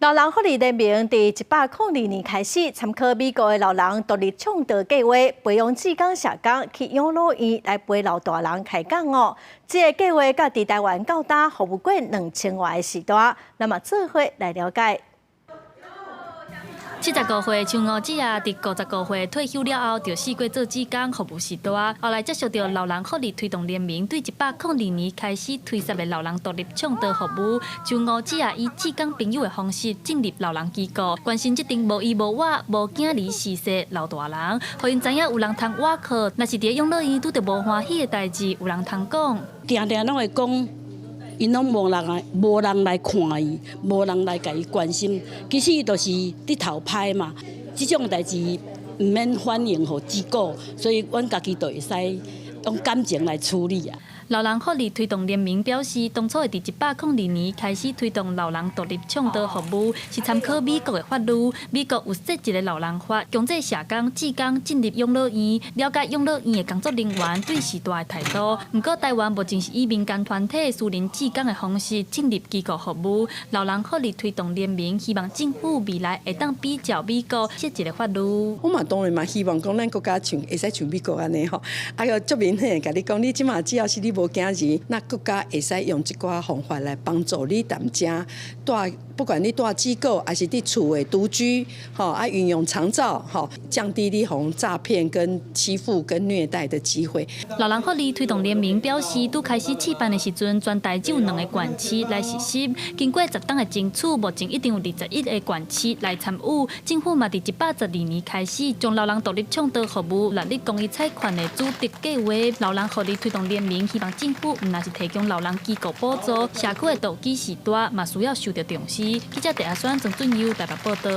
老人福利联盟伫102年开始参考美国的老人独立倡导计划，培养志工社工去养老院来陪老大人开讲哦。这个计划甲伫台湾到达服务过2000外个时代，那么做伙来了解。 75岁像吴姐啊，伫55岁退休了后，就试过做志工服务时代，后来接触到老人福利推动联盟对102年开始推出的老人独立倡导服务，像吴姐啊以志工朋友的方式进入老人机构，关心这顶无依无我、无囝离逝世老大人，互因知影有人通倚靠，若是伫养老院拄着无欢喜的代志，有人通讲。定定拢会讲。 因拢无人来看伊，无人来甲伊关心。其实伊就是伫头歹嘛，即种代志毋免反映互机构，所以阮家己就会使用感情来处理啊。 老人福利推动联盟表示，当初会伫102年开始推动老人独立倡导服务，是参考美国的法律。美国有设一个老人法，强制社工、志工进入养老院，了解养老院的工作人员对时代的态度。不过，台湾目前是以民间团体、私人志工的方式进入机构服务。老人福利推动联盟希望政府未来会当比照美国设一个法律。我嘛当然嘛希望讲咱国家会使像美国安尼吼，啊个足明显甲你讲，你即马只要是你。 无惊钱，那国家会使用这寡方法来帮助你淡家带，不管你带机构还是伫厝的独居，运用长照，降低你红诈骗跟欺负跟虐待的机会。老人福利推动联盟表示，拄开始试办的时阵，全台只有2个县市来实施，经过10档的争取，目前已经有21个县市来参与。政府嘛，伫112年开始，将老人独立倡导服务纳入公益财款的主题计划。老人福利推动联盟希望。 政府唔但是提供老人机构补助，社区的投机时代嘛需要受到重视。记者陈阿选、曾俊佑台北报道。